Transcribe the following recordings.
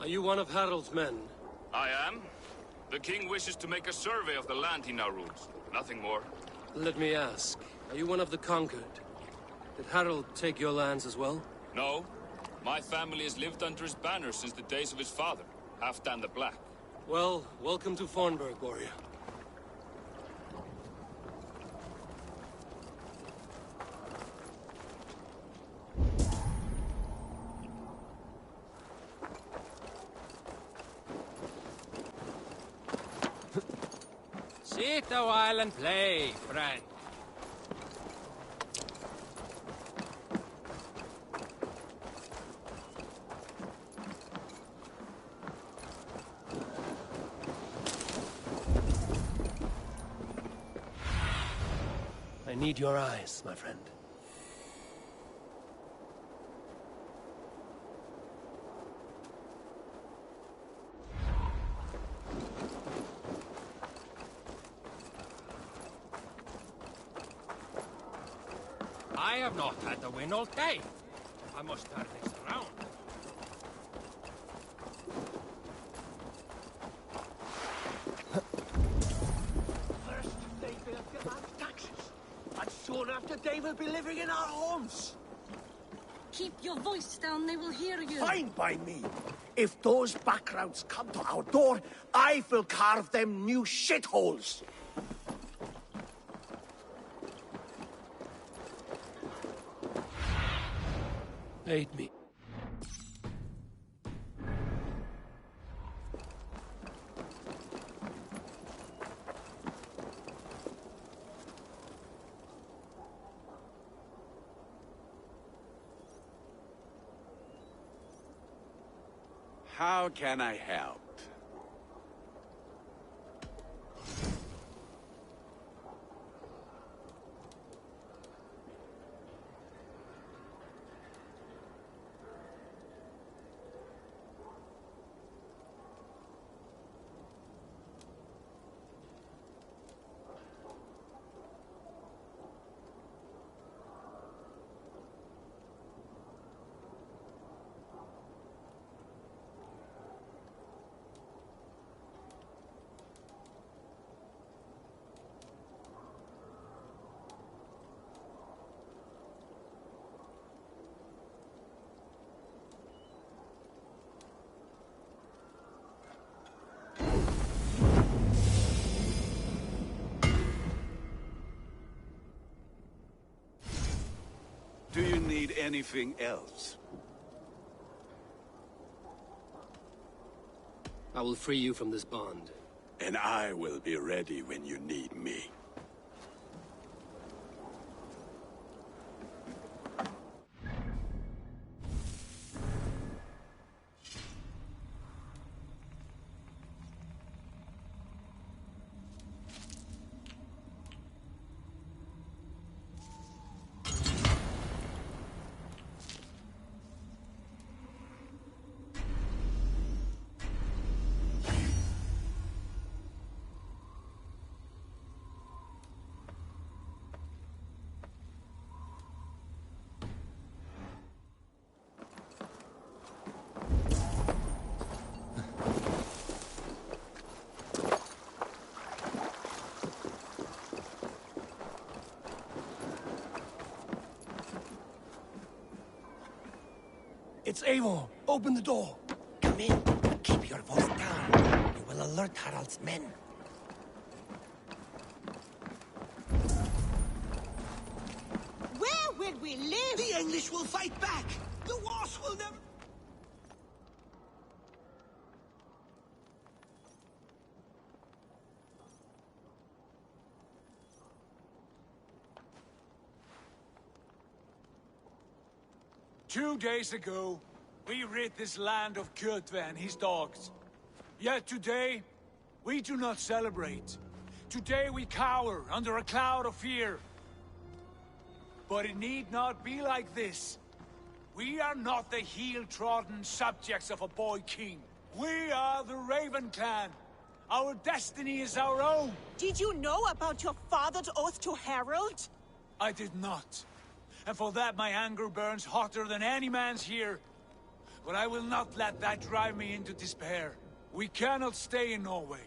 Are you one of Harald's men? I am. The king wishes to make a survey of the land he now rules. Nothing more. Let me ask, are you one of the conquered? Did Harald take your lands as well? No. My family has lived under his banner since the days of his father, Halfdan the Black. Well, welcome to Fornburg, warrior. Sit a while and play, friend. I need your eyes, my friend. I have not had the win all day. I must turn this around. First, they will demand taxes. And soon after, they will be living in our homes. Keep your voice down, they will hear you. Fine by me. If those backgrounds come to our door, I will carve them new shitholes. Aid me. How can I help? Do you need anything else? I will free you from this bond. And I will be ready when you need me. It's Eivor. Open the door. Come in. Keep your voice down. You will alert Harald's men. Where will we live? The English will fight back. The wars will never... Two days ago, we rid this land of Kjotve and his dogs. Yet today, we do not celebrate. Today we cower under a cloud of fear. But it need not be like this. We are not the heel-trodden subjects of a boy king. We are the Raven clan. Our destiny is our own. Did you know about your father's oath to Harald? I did not. And for that my anger burns hotter than any man's here. but I will not let that drive me into despair. We cannot stay in Norway.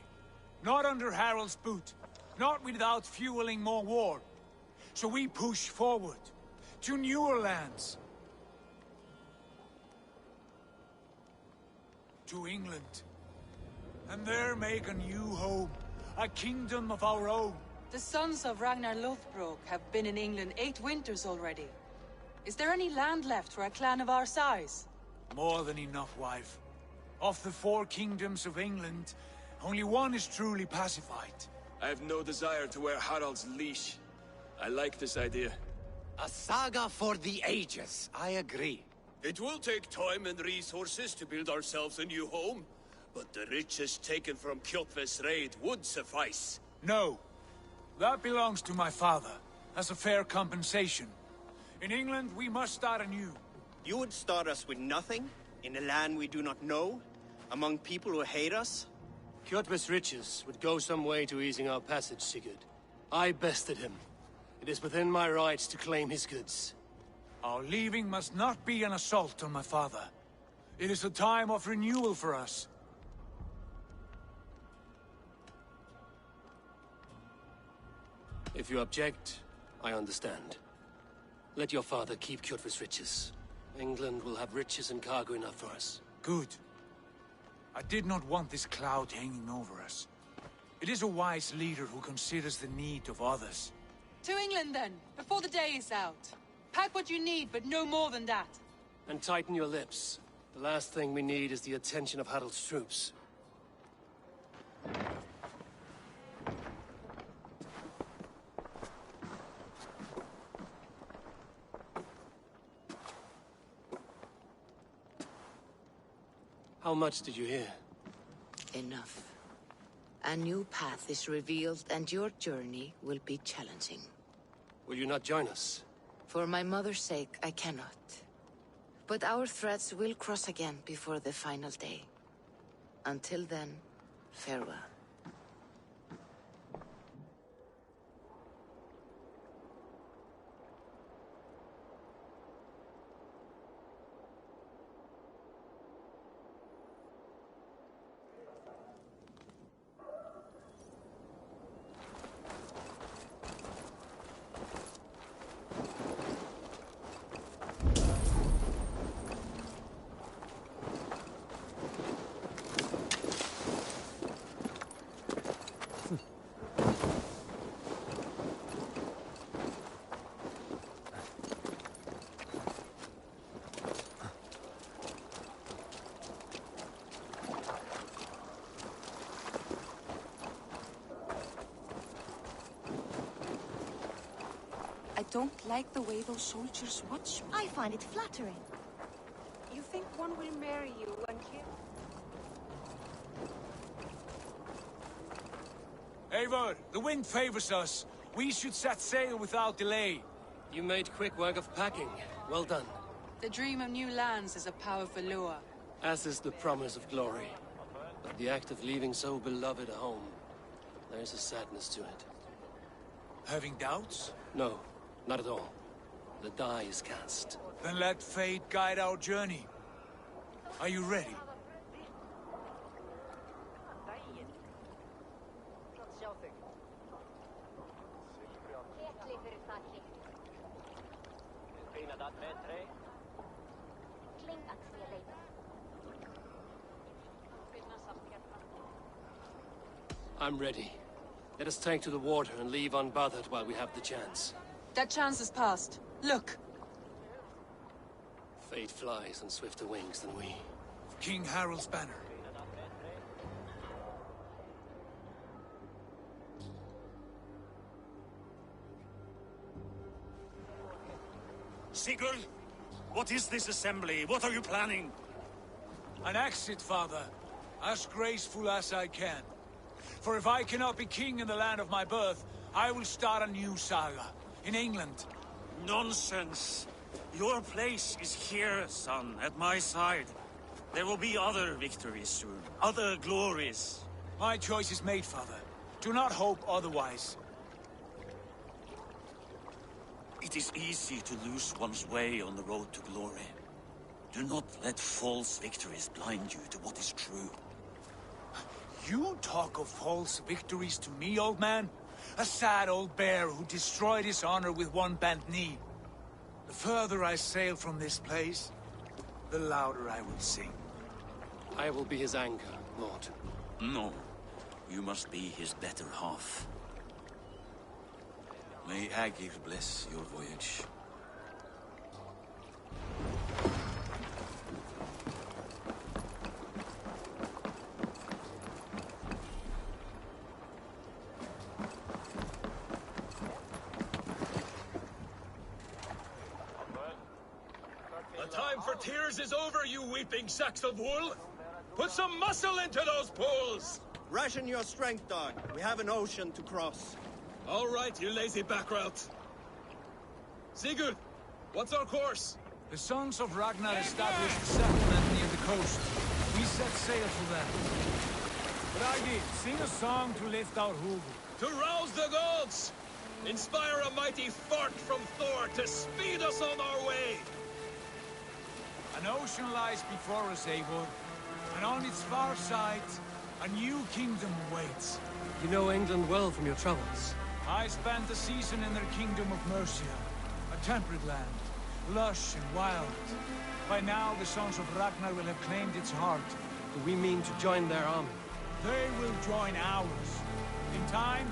Not under Harald's boot. Not without fueling more war. So we push forward. To newer lands. To England. And there make a new home. A kingdom of our own. The sons of Ragnar Lothbrok have been in England 8 winters already. Is there any land left for a clan of our size? More than enough, wife. Of the 4 kingdoms of England, only one is truly pacified. I have no desire to wear Harald's leash. I like this idea. A saga for the ages, I agree. It will take time and resources to build ourselves a new home, but the riches taken from Kjotve's raid would suffice. No. That belongs to my father, as a fair compensation. In England, we must start anew. You would start us with nothing? In a land we do not know? Among people who hate us? Kjotve's riches would go some way to easing our passage, Sigurd. I bested him. It is within my rights to claim his goods. Our leaving must not be an assault on my father. It is a time of renewal for us. If you object, I understand. Let your father keep Kjotve's riches. England will have riches and cargo enough for us. Good. I did not want this cloud hanging over us. It is a wise leader who considers the need of others. To England then, before the day is out. Pack what you need, but no more than that. And tighten your lips. The last thing we need is the attention of Harald's troops. How much did you hear? Enough. A new path is revealed, and your journey will be challenging. Will you not join us? For my mother's sake, I cannot. But our threads will cross again before the final day. Until then, farewell. I don't like the way those soldiers watch me. I find it flattering. You think one will marry you and kill? Eivor, the wind favors us. We should set sail without delay. You made quick work of packing. Well done. The dream of new lands is a powerful lure. As is the promise of glory. But the act of leaving so beloved a home, there's a sadness to it. Having doubts? No, not at all. The die is cast. Then let fate guide our journey. Are you ready? I'm ready. Let us take to the water and leave unbothered while we have the chance. That chance is past. Look! Fate flies on swifter wings than we. King Harald's banner. Sigurd, what is this assembly? What are you planning? An exit, father. As graceful as I can. For if I cannot be king in the land of my birth, I will start a new saga. In England. Nonsense. Your place is here, son, at my side. There will be other victories soon. Other glories. My choice is made, father. Do not hope otherwise. It is easy to lose one's way on the road to glory. Do not let false victories blind you to what is true. You talk of false victories to me, old man? A sad old bear who destroyed his honor with one bent knee. The further I sail from this place, the louder I will sing. I will be his anchor, Lord. No. You must be his better half. May Agir bless your voyage. The time for tears is over, you weeping sacks of wool! Put some muscle into those pulls! Ration your strength, dog. We have an ocean to cross. All right, you lazy backrout. Sigurd, what's our course? The Sons of Ragnar established a settlement near the coast. We set sail for them. Bragi, sing a song to lift our hoof. To rouse the gods! Inspire a mighty fart from Thor to speed us on our way! An ocean lies before us, Eivor, and on its far side, a new kingdom awaits. You know England well from your travels. I spent a season in their kingdom of Mercia, a temperate land, lush and wild. By now, the Sons of Ragnar will have claimed its heart. Do we mean to join their army? They will join ours. In time,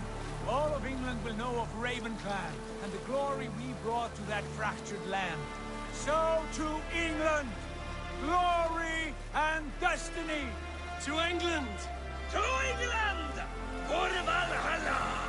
all of England will know of Raven Clan and the glory we brought to that fractured land. So to England! Glory and destiny! To England! To England! For Valhalla!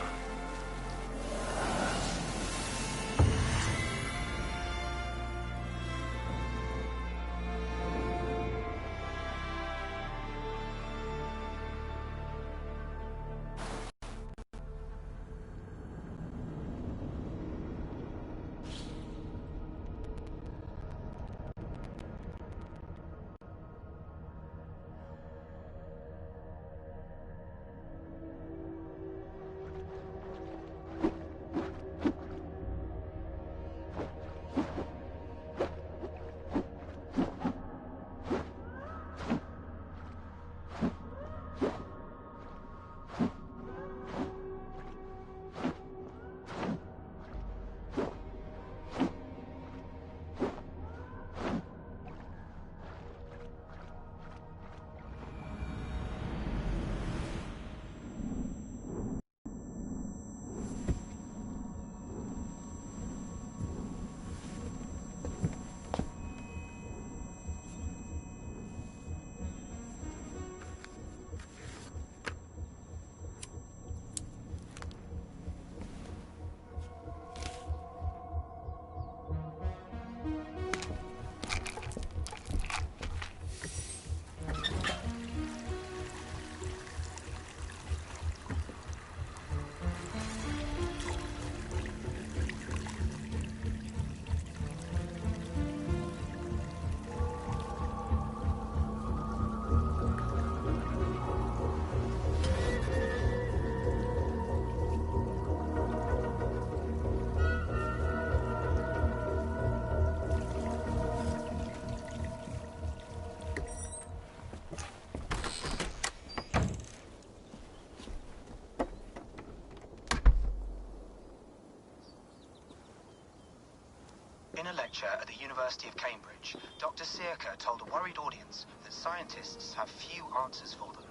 In a lecture at the University of Cambridge, Dr. Sirka told a worried audience that scientists have few answers for them.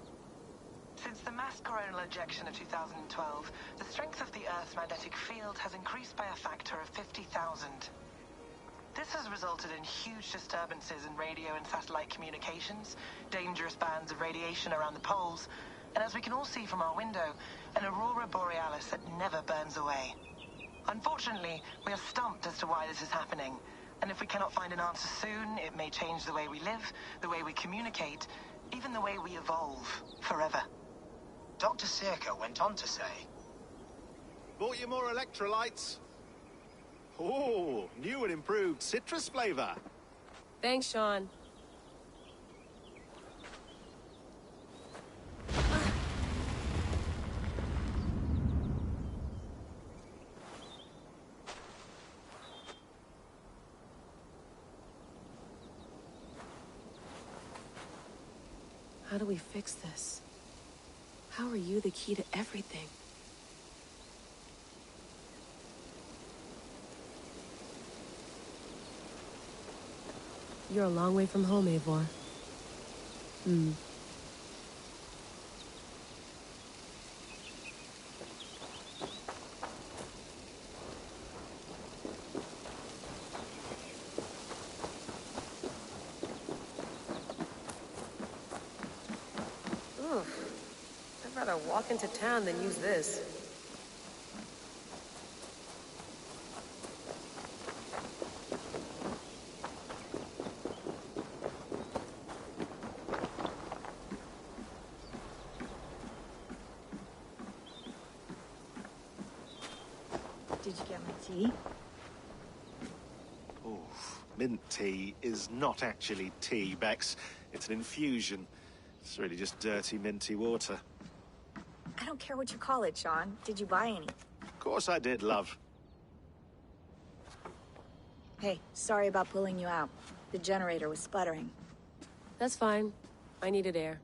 Since the mass coronal ejection of 2012, the strength of the Earth's magnetic field has increased by a factor of 50,000. This has resulted in huge disturbances in radio and satellite communications, dangerous bands of radiation around the poles, and as we can all see from our window, an aurora borealis that never burns away. Unfortunately, we are stumped as to why this is happening, and if we cannot find an answer soon, it may change the way we live, the way we communicate, even the way we evolve, forever. Dr. Sirka went on to say, "Bought you more electrolytes? Oh, new and improved citrus flavor." Thanks, Sean. How do we fix this? How are you the key to everything? You're a long way from home, Eivor. I'd rather walk into town than use this. Did you get my tea? Oof. Mint tea is not actually tea, Bex. It's an infusion. It's really just dirty, minty water. I don't care what you call it, Sean. Did you buy any? Of course I did, love. Hey, sorry about pulling you out. The generator was sputtering. That's fine. I needed air.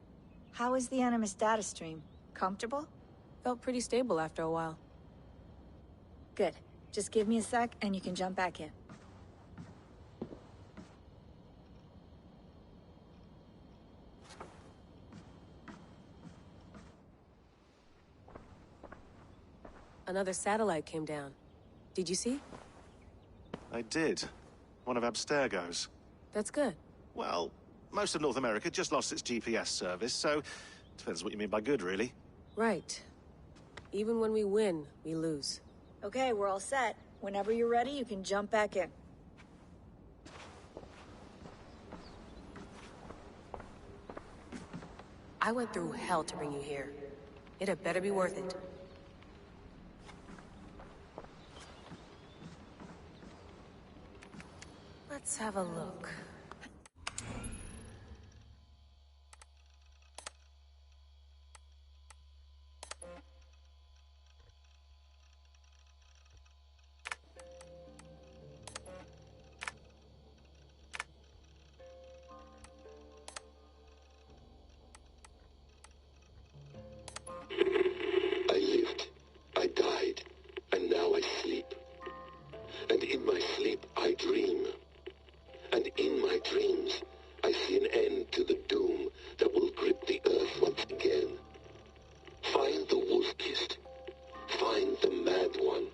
How is the Animus data stream? Comfortable? Felt pretty stable after a while. Good. Just give me a sec and you can jump back in. Another satellite came down. Did you see? I did. One of Abstergo's. That's good. Well, most of North America just lost its GPS service, so depends what you mean by good, really. Right. Even when we win, we lose. Okay, we're all set. Whenever you're ready, you can jump back in. I went through hell to bring you here. It had better be worth it. Let's have a look. I lived, I died, and now I sleep. And in my sleep I dream. And in my dreams I see an end to the doom that will grip the earth once again. Find the wolf-kissed. Find the mad one.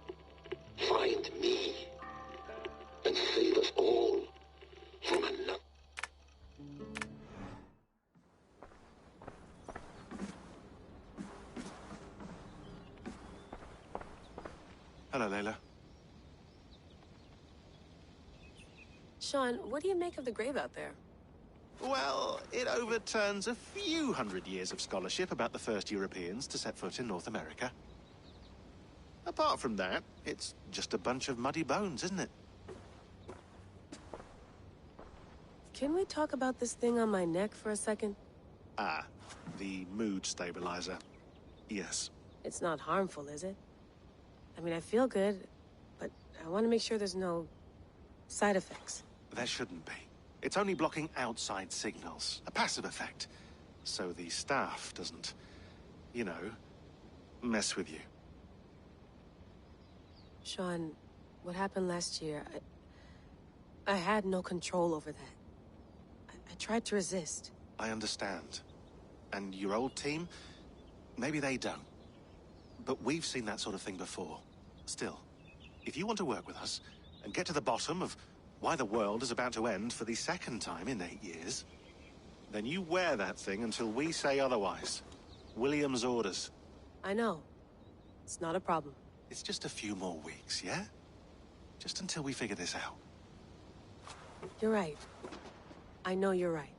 Find me. And save us all from another. Hello, Layla. Sean, what do you make of the grave out there? Well, it overturns a few hundred years of scholarship about the first Europeans to set foot in North America. Apart from that, it's just a bunch of muddy bones, isn't it? Can we talk about this thing on my neck for a second? Ah, the mood stabilizer. Yes. It's not harmful, is it? I mean, I feel good, but I want to make sure there's no side effects. There shouldn't be. It's only blocking outside signals, a passive effect. So the staff doesn't, you know, mess with you. Sean, what happened last year, I had no control over that. I tried to resist. I understand. And your old team, maybe they don't. But we've seen that sort of thing before. Still, if you want to work with us and get to the bottom of why the world is about to end for the second time in 8 years, then you wear that thing until we say otherwise. William's orders. I know. It's not a problem. It's just a few more weeks, yeah? Just until we figure this out. You're right. I know you're right.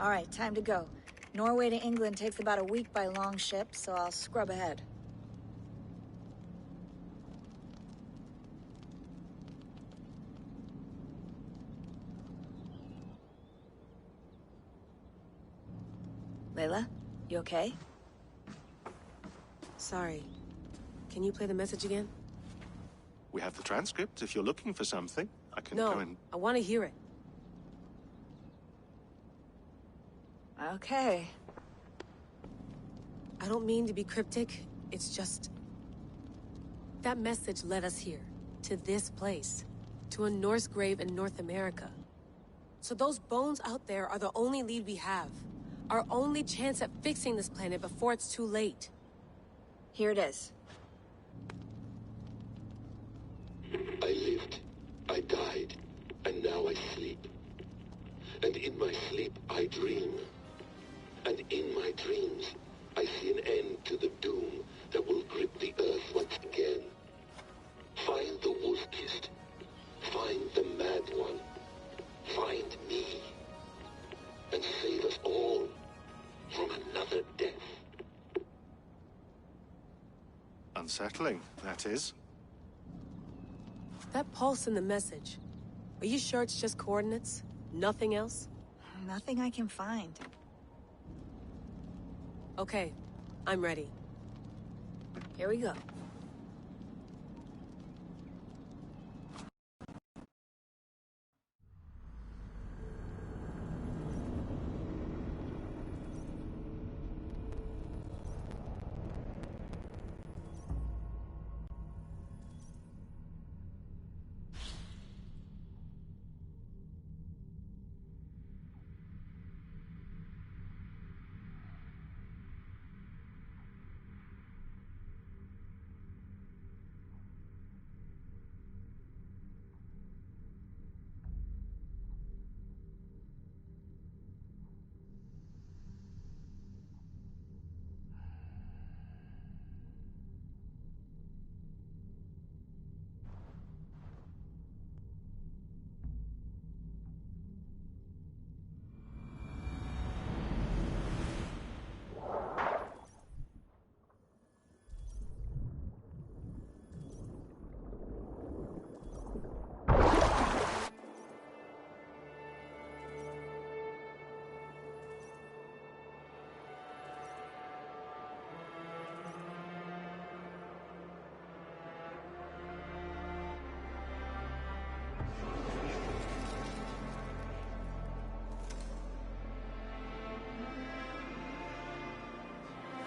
All right, time to go. Norway to England takes about a week by long ship, so I'll scrub ahead. Layla, you okay? Sorry. Can you play the message again? We have the transcript. If you're looking for something, I can go and... I want to hear it. Okay. I don't mean to be cryptic. It's just... that message led us here. To this place. To a Norse grave in North America. So those bones out there are the only lead we have. Our only chance at fixing this planet before it's too late. Here it is. I lived, I died, and now I sleep. And in my sleep I dream. And in my dreams I see an end to the doom that will grip the earth once again. Find the wolf-kissed. Find the mad one. Find me. And save us all from another death. Unsettling, that is. That pulse in the message. Are you sure it's just coordinates? Nothing else? Nothing I can find. Okay, I'm ready. Here we go.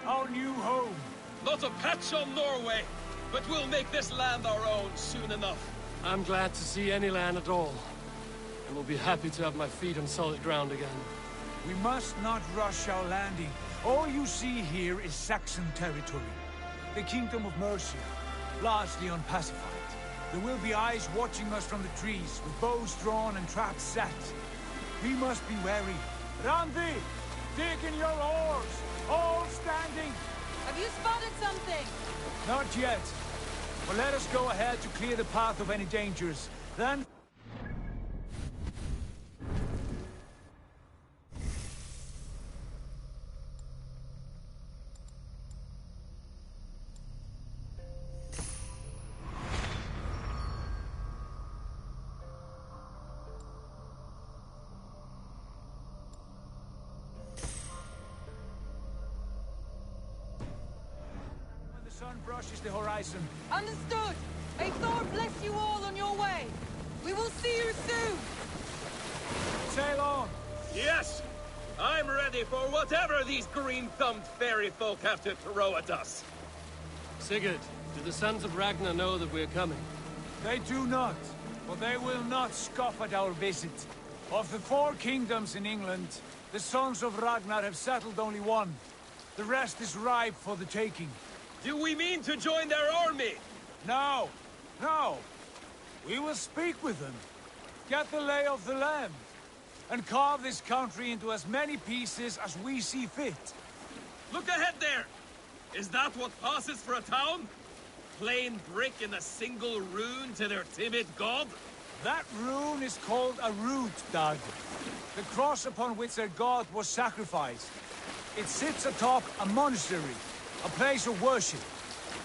Our new home. Not a patch on Norway, but we'll make this land our own soon enough. I'm glad to see any land at all. And will be happy to have my feet on solid ground again. We must not rush our landing. All you see here is Saxon territory. The Kingdom of Mercia, largely unpacified. There will be eyes watching us from the trees, with bows drawn and traps set. We must be wary. Randi! Dig in your oars! All standing! Have you spotted something? Not yet. But let us go ahead to clear the path of any dangers. Then... sun brushes the horizon. Understood! May Thor bless you all on your way! We will see you soon! Sail on! Yes! I'm ready for whatever these green-thumbed fairy folk have to throw at us. Sigurd, do the sons of Ragnar know that we're coming? They do not, but they will not scoff at our visit. Of the 4 kingdoms in England, the sons of Ragnar have settled only one. The rest is ripe for the taking. Do we mean to join their army? No, no. We will speak with them, get the lay of the land, and carve this country into as many pieces as we see fit. Look ahead there! Is that what passes for a town? Plain brick in a single rune to their timid god? That rune is called a root, Dag. The cross upon which their god was sacrificed. It sits atop a monastery, a place of worship.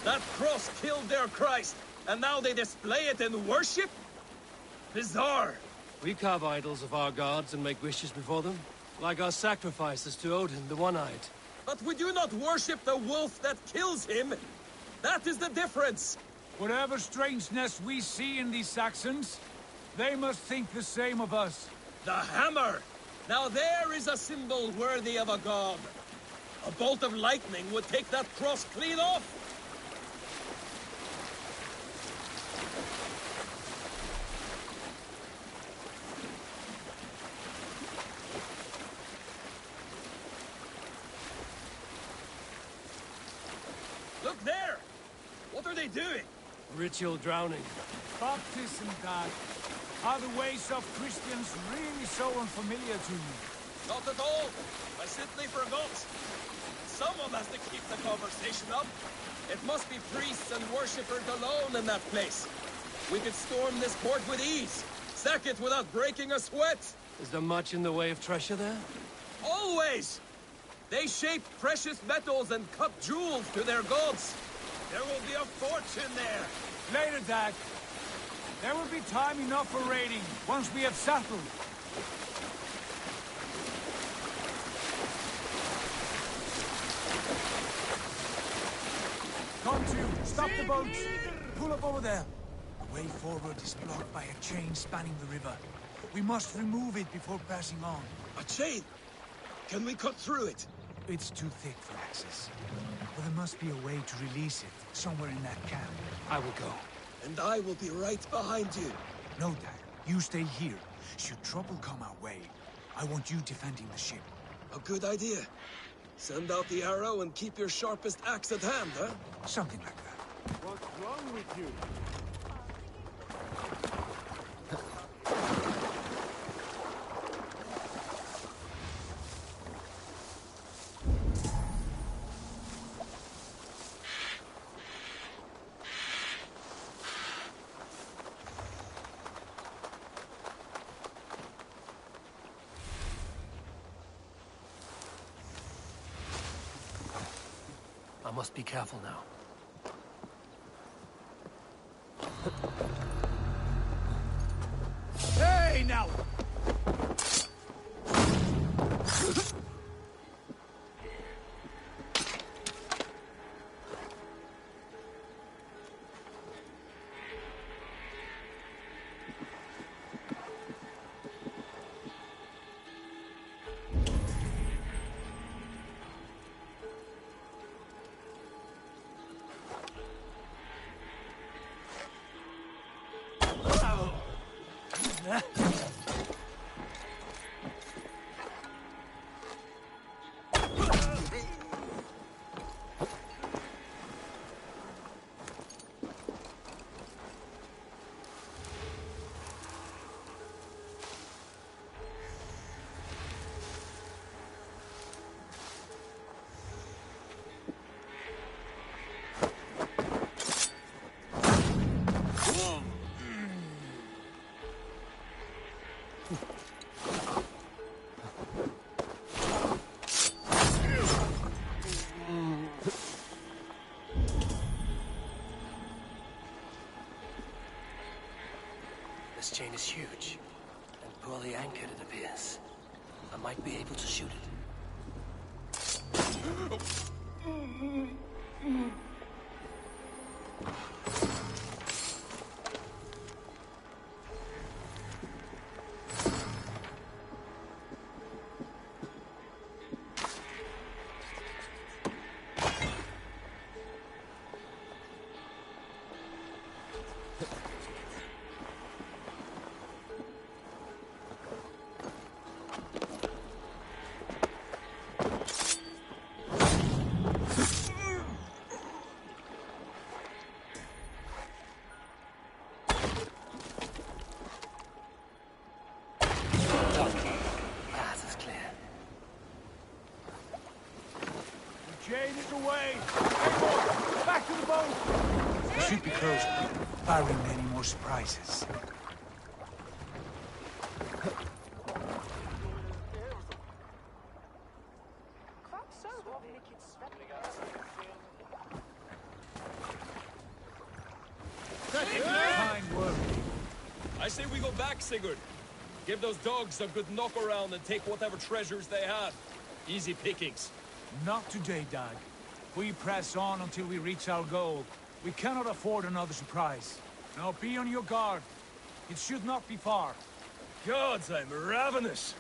That cross killed their Christ, and now they display it in worship? Bizarre. We carve idols of our gods and make wishes before them. Like our sacrifices to Odin, the One-Eyed. But we do not worship the wolf that kills him! That is the difference! Whatever strangeness we see in these Saxons, they must think the same of us. The hammer! Now there is a symbol worthy of a god. A bolt of lightning would take that cross clean off! Look there! What are they doing? Ritual drowning. Baptism, Dad. Are the ways of Christians really so unfamiliar to you? Not at all. I simply forgot. Someone has to keep the conversation up. It must be priests and worshippers alone in that place. We could storm this port with ease. Sack it without breaking a sweat. Is there much in the way of treasure there? Always! They shape precious metals and cut jewels to their gods. There will be a fortune there. Later, Dad. There will be time enough for raiding, once we have settled. Come to, stop the boats. Pull up over there. The way forward is blocked by a chain spanning the river. We must remove it before passing on. A chain? Can we cut through it? It's too thick for access. But there must be a way to release it, somewhere in that camp. I will go. And I will be right behind you. No, Dad. You stay here. Should trouble come our way, I want you defending the ship. A good idea. Send out the arrow and keep your sharpest axe at hand, huh? Something like that. What's wrong with you? I must be careful now. Hey, now! This chain is huge, and poorly anchored, it appears. I might be able to shoot it. Back to the boat! We should be close, barring any more surprises. I say we go back, Sigurd. Give those dogs a good knock around and take whatever treasures they have. Easy pickings. Not today, Dag. We press on until we reach our goal. We cannot afford another surprise. Now be on your guard. It should not be far. Gods, I'm ravenous.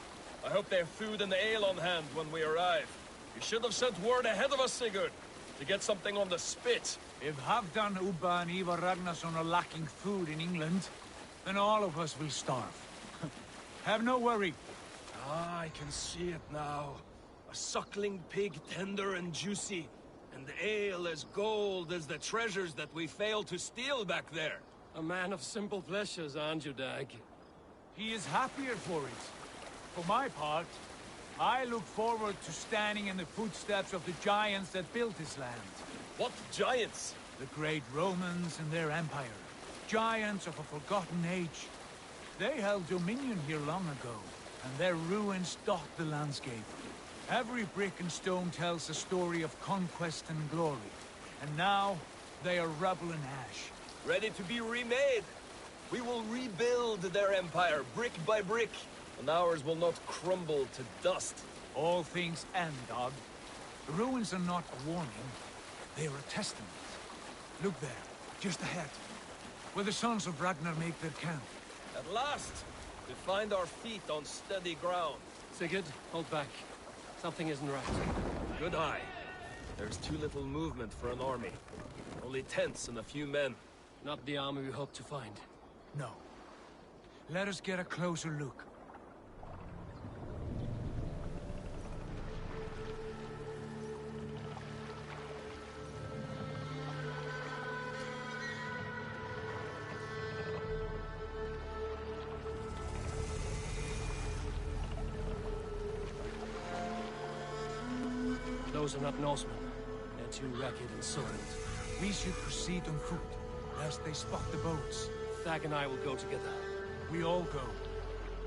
I hope they have food and ale on hand when we arrive. You should have sent word ahead of us, Sigurd, to get something on the spit. If Halfdan, Ubba and Ivar Ragnarsson are lacking food in England, then all of us will starve. Have no worry. Ah, I can see it now. A suckling pig, tender and juicy. And ale as gold as the treasures that we failed to steal back there. A man of simple pleasures, aren't you, Dag? He is happier for it. For my part, I look forward to standing in the footsteps of the giants that built this land. What giants? The great Romans and their empire. Giants of a forgotten age. They held dominion here long ago, and their ruins dot the landscape. Every brick and stone tells a story of conquest and glory. And now, they are rubble and ash. Ready to be remade. We will rebuild their empire, brick by brick, and ours will not crumble to dust. All things end, Dog. The ruins are not a warning. They are a testament. Look there, just ahead, where the sons of Ragnar make their camp. At last, we find our feet on steady ground. Sigurd, hold back. Something isn't right. Good eye. There's too little movement for an army. Only tents and a few men. Not the army we hoped to find. No. Let us get a closer look. Those are not Norsemen. They're too ragged and soiled. We should proceed on foot, lest they spot the boats. Thag and I will go together. We all go.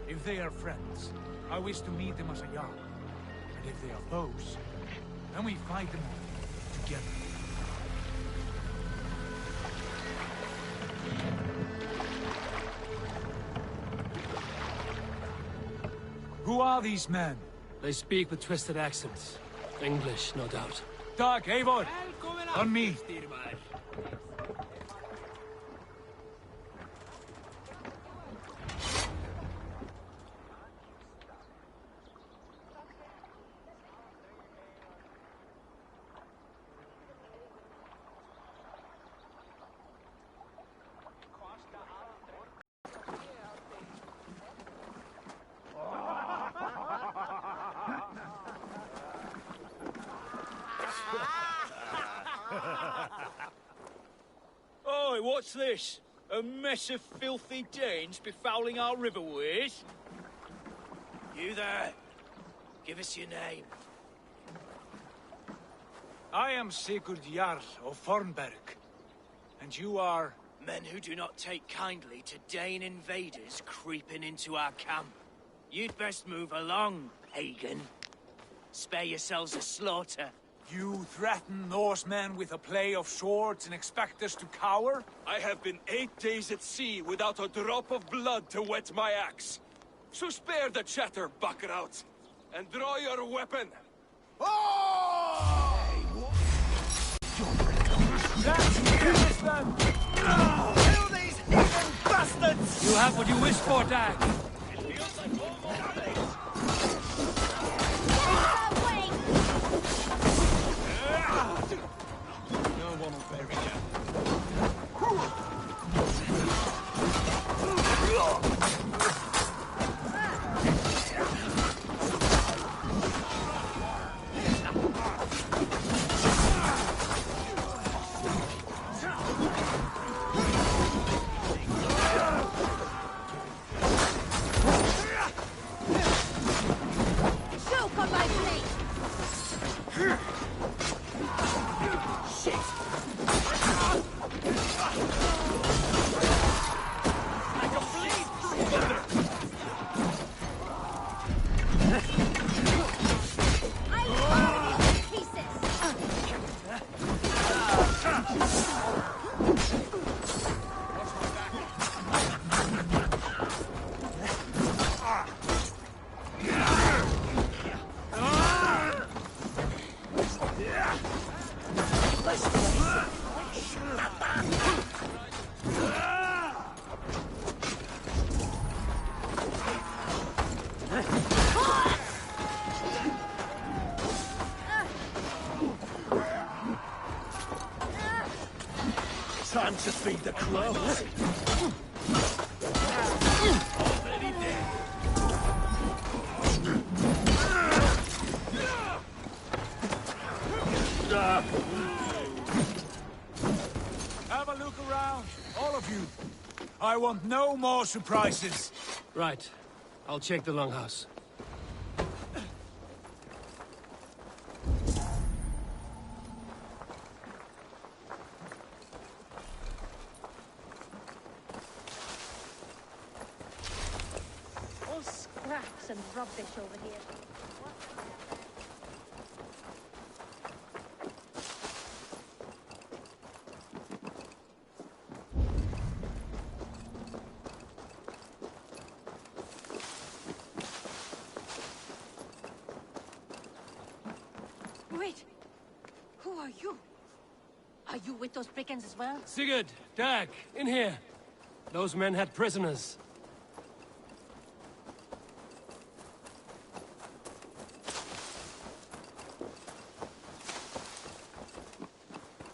If they are friends, I wish to meet them as a Jarl. And if they are foes, then we fight them all together. Who are these men? They speak with twisted accents. English, no doubt. Dag, Eivor! On me! Oi, what's this? A mess of filthy Danes befouling our riverways? You there. Give us your name. I am Sigurd Jarl of Fornberg. And you are... Men who do not take kindly to Dane invaders creeping into our camp. You'd best move along, pagan. Spare yourselves a slaughter. You threaten Norsemen with a play of swords and expect us to cower? I have been 8 days at sea without a drop of blood to wet my axe. So spare the chatter, Buckerout, and draw your weapon. Oh! Let's finish them! Kill these heathen bastards! You have what you wish for, Dag. It feels like almost late. No one will bury you. Choke on my blade! Time to feed the crows. Already dead. Have a look around, all of you. I want no more surprises. Right. I'll check the longhouse. All scraps and rubbish over here. Wait! Who are you? Are you with those brigands as well? Sigurd, Dag, in here. Those men had prisoners.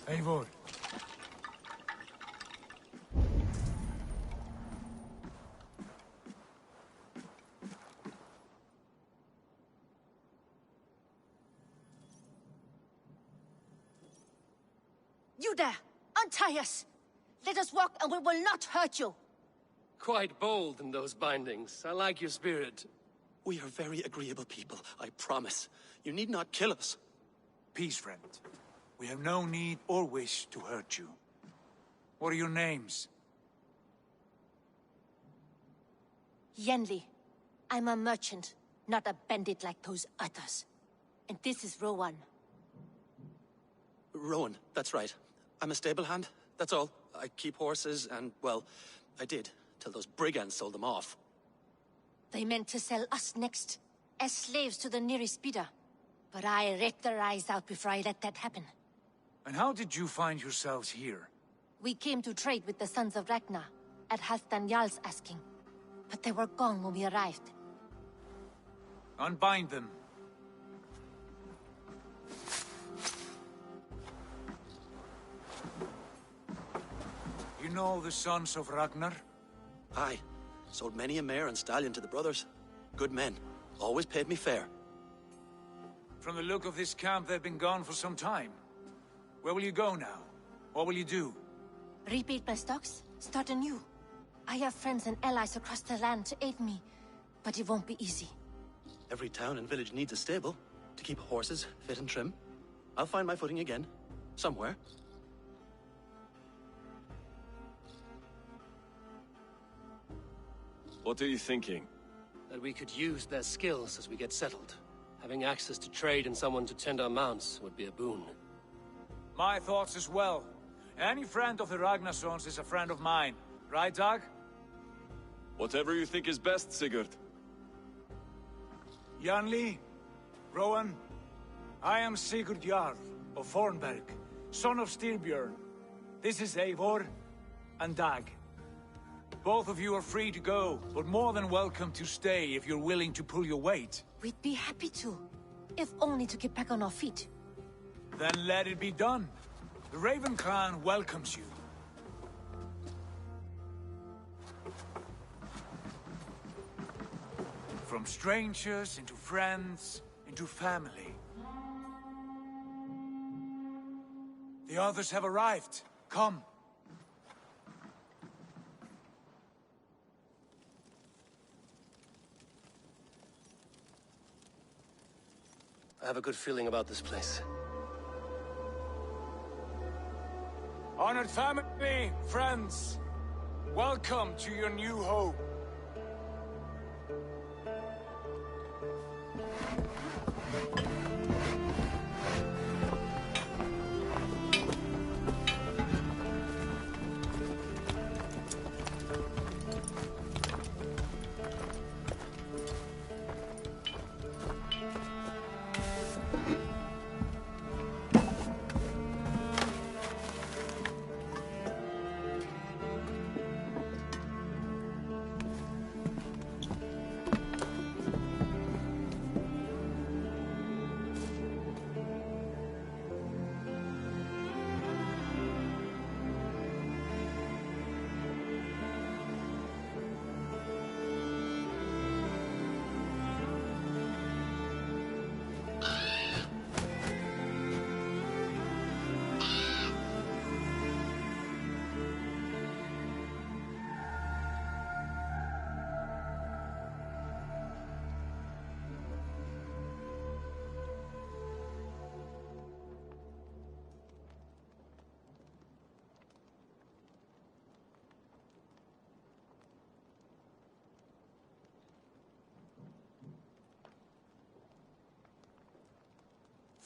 Eivor. You there! Untie us! Let us walk and we will not hurt you! Quite bold in those bindings. I like your spirit. We are very agreeable people, I promise. You need not kill us. Peace, friend. We have no need or wish to hurt you. What are your names? Yenli. I'm a merchant, not a bandit like those others. And this is Rowan. Rowan, that's right. I'm a stable hand, that's all. I keep horses and, well, I did, till those brigands sold them off. They meant to sell us next, as slaves to the nearest speeder. But I ripped their eyes out before I let that happen. And how did you find yourselves here? We came to trade with the Sons of Ragnar, at Halfdan Jarl's asking. But they were gone when we arrived. Unbind them. You know the Sons of Ragnar? Aye. Sold many a mare and stallion to the brothers. Good men. Always paid me fair. From the look of this camp, they've been gone for some time. Where will you go now? What will you do? Rebuild my stocks, start anew. I have friends and allies across the land to aid me, but it won't be easy. Every town and village needs a stable to keep horses fit and trim. I'll find my footing again. Somewhere. What are you thinking? That we could use their skills as we get settled. Having access to trade and someone to tend our mounts would be a boon. My thoughts as well. Any friend of the Ragnarsons is a friend of mine. Right, Dag? Whatever you think is best, Sigurd. Janli, Rowan, I am Sigurd Jarl of Fornberg, son of Styrbjörn. This is Eivor and Dag. Both of you are free to go, but more than welcome to stay if you're willing to pull your weight. We'd be happy to, if only to get back on our feet. Then let it be done. The Raven Clan welcomes you. From strangers into friends, into family. The others have arrived. Come. I have a good feeling about this place. Honored family, friends, welcome to your new home.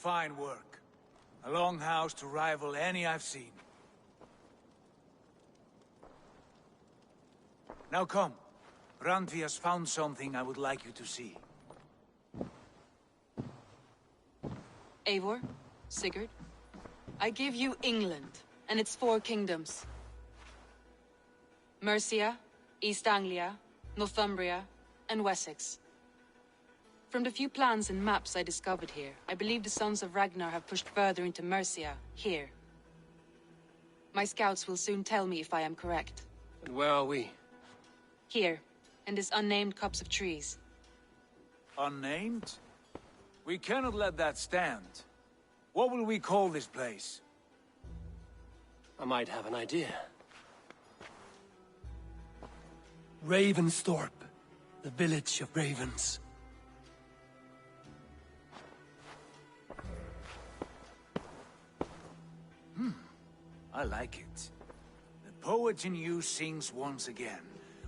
Fine work. A longhouse to rival any I've seen. Now come. Randvi has found something I would like you to see. Eivor, Sigurd, I give you England and its 4 kingdoms. Mercia, East Anglia, Northumbria, and Wessex. From the few plans and maps I discovered here, I believe the Sons of Ragnar have pushed further into Mercia, here. My scouts will soon tell me if I am correct. And where are we? Here, in this unnamed copse of trees. Unnamed? We cannot let that stand. What will we call this place? I might have an idea. Ravensthorpe, the village of ravens. I like it. The poet in you sings once again.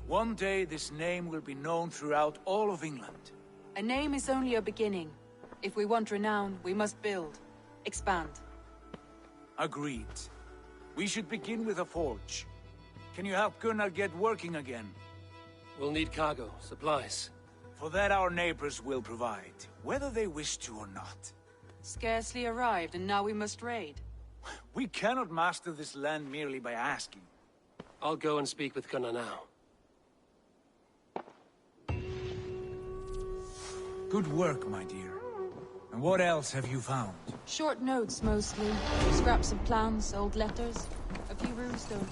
One day this name will be known throughout all of England. A name is only a beginning. If we want renown, we must build. Expand. Agreed. We should begin with a forge. Can you help Gunnar get working again? We'll need cargo, supplies. For that our neighbors will provide, whether they wish to or not. Scarcely arrived, and now we must raid. We cannot master this land merely by asking. I'll go and speak with Gunnar now. Good work, my dear. And what else have you found? Short notes, mostly. Scraps of plans, old letters, a few runes, though.